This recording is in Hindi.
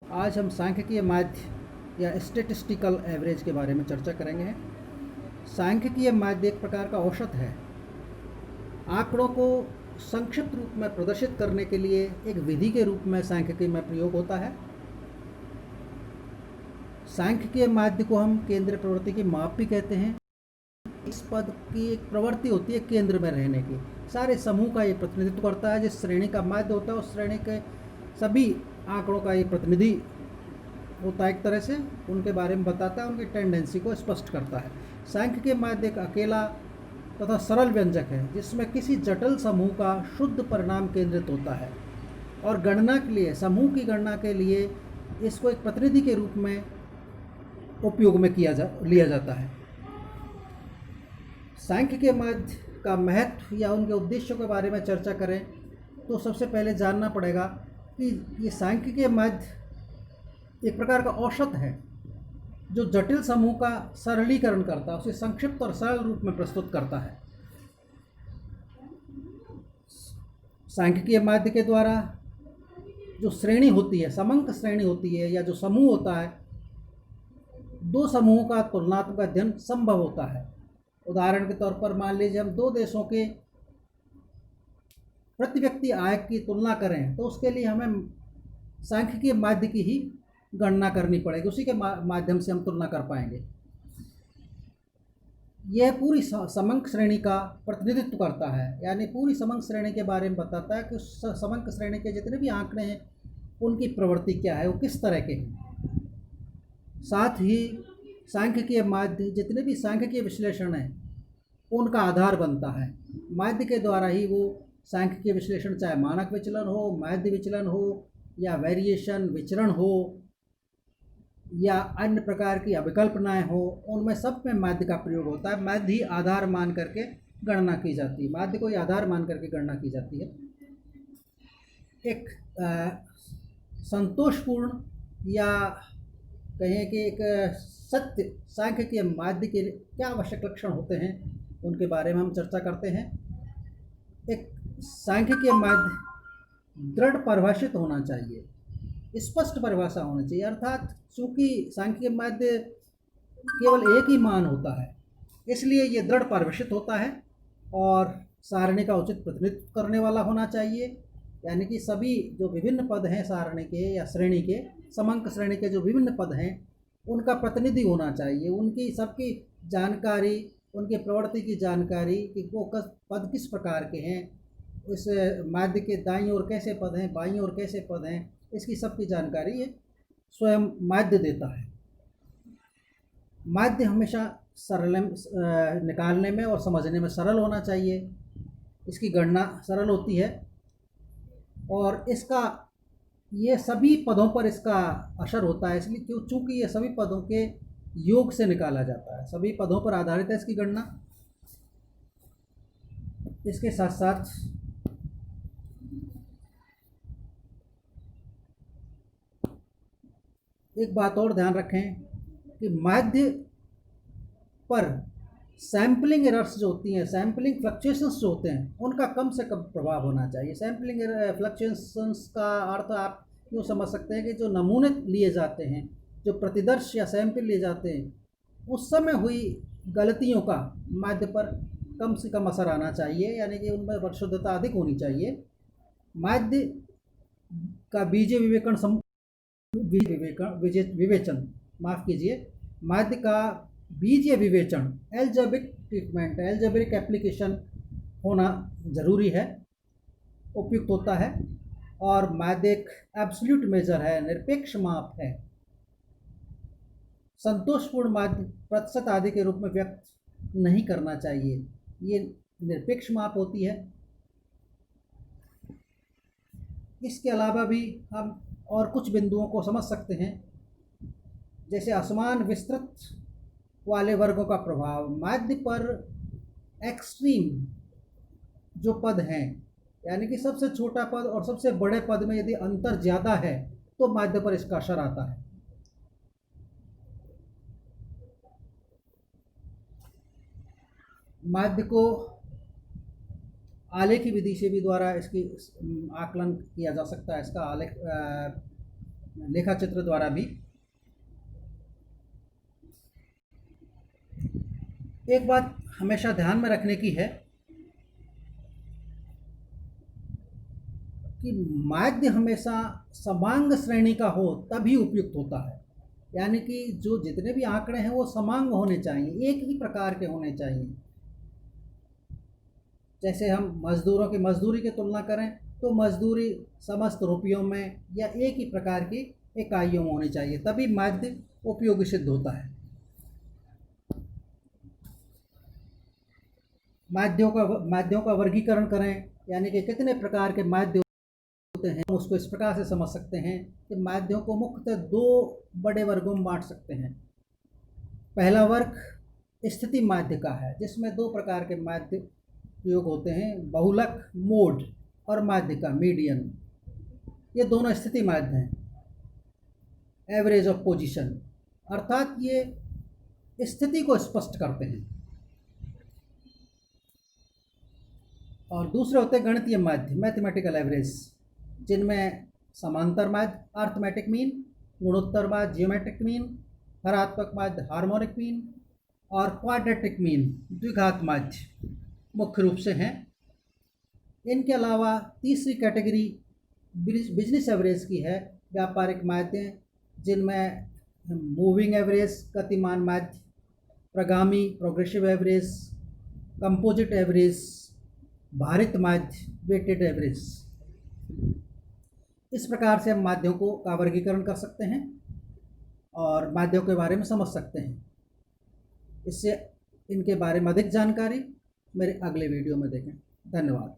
आज हम सांख्यिकीय माध्य या स्टेटिस्टिकल एवरेज के बारे में चर्चा करेंगे। सांख्यिकीय माध्य एक प्रकार का औसत है। आंकड़ों को संक्षिप्त रूप में प्रदर्शित करने के लिए एक विधि के रूप में सांख्यिकी में प्रयोग होता है। सांख्यिकीय माध्य को हम केंद्र प्रवृत्ति की माप भी कहते हैं। इस पद की एक प्रवृत्ति होती है केंद्र में रहने की। सारे समूह का ये प्रतिनिधित्व करता है। जिस श्रेणी का माध्य होता है उस श्रेणी के सभी आंकड़ों का ये प्रतिनिधि होता है। एक तरह से उनके बारे में बताता है, उनकी टेंडेंसी को स्पष्ट करता है। सांख्यिकीय माध्य एक अकेला तथा सरल व्यंजक है जिसमें किसी जटिल समूह का शुद्ध परिणाम केंद्रित होता है और गणना के लिए, समूह की गणना के लिए इसको एक प्रतिनिधि के रूप में उपयोग में लिया जाता है। सांख्यिकीय माध्य का महत्व या उनके उद्देश्यों के बारे में चर्चा करें तो सबसे पहले जानना पड़ेगा कि ये सांख्यिकीय माध्य एक प्रकार का औसत है जो जटिल समूह का सरलीकरण करता है, उसे संक्षिप्त और सरल रूप में प्रस्तुत करता है। सांख्यिकीय माध्य के द्वारा जो श्रेणी होती है, समंक श्रेणी होती है या जो समूह होता है, दो समूहों का तुलनात्मक अध्ययन संभव होता है। उदाहरण के तौर पर मान लीजिए हम दो देशों के प्रति व्यक्ति आय की तुलना करें तो उसके लिए हमें सांख्यिकीय माध्य की ही गणना करनी पड़ेगी, उसी के माध्यम से हम तुलना कर पाएंगे। यह पूरी समंक श्रेणी का प्रतिनिधित्व करता है, यानी पूरी समंक श्रेणी के बारे में बताता है कि समंक श्रेणी के जितने भी आंकड़े हैं उनकी प्रवृत्ति क्या है, वो किस तरह के हैं। साथ ही सांख्यिकीय माध्य जितने भी सांख्यिकीय विश्लेषण हैं उनका आधार बनता है। माध्य के द्वारा ही वो सांख्यिकीय विश्लेषण, चाहे मानक विचलन हो, माध्य विचलन हो या वेरिएशन विचरण हो या अन्य प्रकार की अभिकल्पनाएं हो, उनमें सब में माध्य का प्रयोग होता है। माध्य ही आधार मान करके गणना की जाती है, माध्य को ही आधार मान करके गणना की जाती है। एक संतोषपूर्ण या कहें कि एक सत्य सांख्यिकीय माध्य के क्या आवश्यक लक्षण होते हैं उनके बारे में हम चर्चा करते हैं। एक सांख्यिकीय माध्य दृढ़ परिभाषित होना चाहिए, स्पष्ट परिभाषा होनी चाहिए। अर्थात चूंकि सांख्यिकीय माध्य केवल एक ही मान होता है इसलिए ये दृढ़ परिभाषित होता है और सारणी का उचित प्रतिनिधित्व करने वाला होना चाहिए। यानी कि सभी जो विभिन्न पद हैं सारणी के या श्रेणी के, समंक श्रेणी के जो विभिन्न पद हैं उनका प्रतिनिधि होना चाहिए। उनकी सबकी जानकारी, उनके प्रवृत्ति की जानकारी कि वो पद किस प्रकार के हैं, इस माध्य के दाईं ओर कैसे पद हैं, बाईं ओर कैसे पद हैं, इसकी सबकी जानकारी ये स्वयं माध्य देता है। माध्य हमेशा सरल निकालने में और समझने में सरल होना चाहिए। इसकी गणना सरल होती है और इसका ये सभी पदों पर इसका असर होता है, इसलिए चूँकि ये सभी पदों के योग से निकाला जाता है, सभी पदों पर आधारित है इसकी गणना। इसके साथ साथ एक बात और ध्यान रखें कि माध्य पर सैम्पलिंग एरर्स जो होती हैं, सैम्पलिंग फ्लक्चुएशंस जो होते हैं, उनका कम से कम प्रभाव होना चाहिए। सैम्पलिंग फ्लक्चुएशंस का अर्थ आप यूँ समझ सकते हैं कि जो नमूने लिए जाते हैं, जो प्रतिदर्श या सैंपल लिए जाते हैं, उस समय हुई गलतियों का माध्य पर कम से कम असर आना चाहिए, यानी कि उनमें परिशुद्धता अधिक होनी चाहिए। माध्य का बीजीय विवेचन, माफ़ कीजिए, माध्य का बीजीय विवेचन, एल्जेब्रिक ट्रीटमेंट, एल्जेब्रिक एप्लीकेशन होना ज़रूरी है, उपयुक्त होता है। और माध्य एक एब्सोल्यूट मेजर है, निरपेक्ष माप है। संतोषपूर्ण माध्य प्रतिशत आदि के रूप में व्यक्त नहीं करना चाहिए, ये निरपेक्ष माप होती है। इसके अलावा भी हम और कुछ बिंदुओं को समझ सकते हैं, जैसे असमान विस्तृत वाले वर्गों का प्रभाव। माध्य पर एक्सट्रीम जो पद हैं, यानी कि सबसे छोटा पद और सबसे बड़े पद में यदि अंतर ज़्यादा है तो माध्य पर इसका असर आता है। माध्य को आलेखी विधि से भी द्वारा इसकी आकलन किया जा सकता है। इसका आलेख लेखा चित्र द्वारा भी। एक बात हमेशा ध्यान में रखने की है कि माध्य हमेशा समांग श्रेणी का हो तभी उपयुक्त होता है। यानी कि जो जितने भी आंकड़े हैं वो समांग होने चाहिए, एक ही प्रकार के होने चाहिए। जैसे हम मजदूरों की मजदूरी की तुलना करें तो मजदूरी समस्त रुपयों में या एक ही प्रकार की इकाइयों में होनी चाहिए, तभी माध्य उपयोगी सिद्ध होता है। माध्यों का वर्गीकरण करें, यानी कि कितने प्रकार के माध्य होते हैं, हम उसको इस प्रकार से समझ सकते हैं कि माध्यों को मुख्यतः दो बड़े वर्गों में बांट सकते हैं। पहला वर्ग स्थिति माध्य का है, जिसमें दो प्रकार के माध्य प्रयोग होते हैं, बहुलक मोड और माध्य का मीडियन। ये दोनों स्थिति माध्य हैं, एवरेज ऑफ पोजीशन, अर्थात ये स्थिति को स्पष्ट करते हैं। और दूसरे होते हैं गणितीय माध्य, मैथमेटिकल एवरेज, जिनमें समांतर माध्य अर्थमेटिक मीन, गुणोत्तर माध्य जियोमेट्रिक मीन, हरात्मक माध्य हार्मोनिक मीन और क्वाड्रेटिक मीन द्विघात माध्य मुख्य रूप से हैं। इनके अलावा तीसरी कैटेगरी बिजनेस एवरेज की है, व्यापारिक माध्य, जिनमें मूविंग एवरेज गतिमान माध्य, प्रगामी प्रोग्रेसिव एवरेज, कंपोजिट एवरेज, भारित माध्य वेटेड एवरेज। इस प्रकार से हम माध्यों का वर्गीकरण कर सकते हैं और माध्यों के बारे में समझ सकते हैं। इससे इनके बारे में अधिक जानकारी मेरे अगले वीडियो में देखें। धन्यवाद।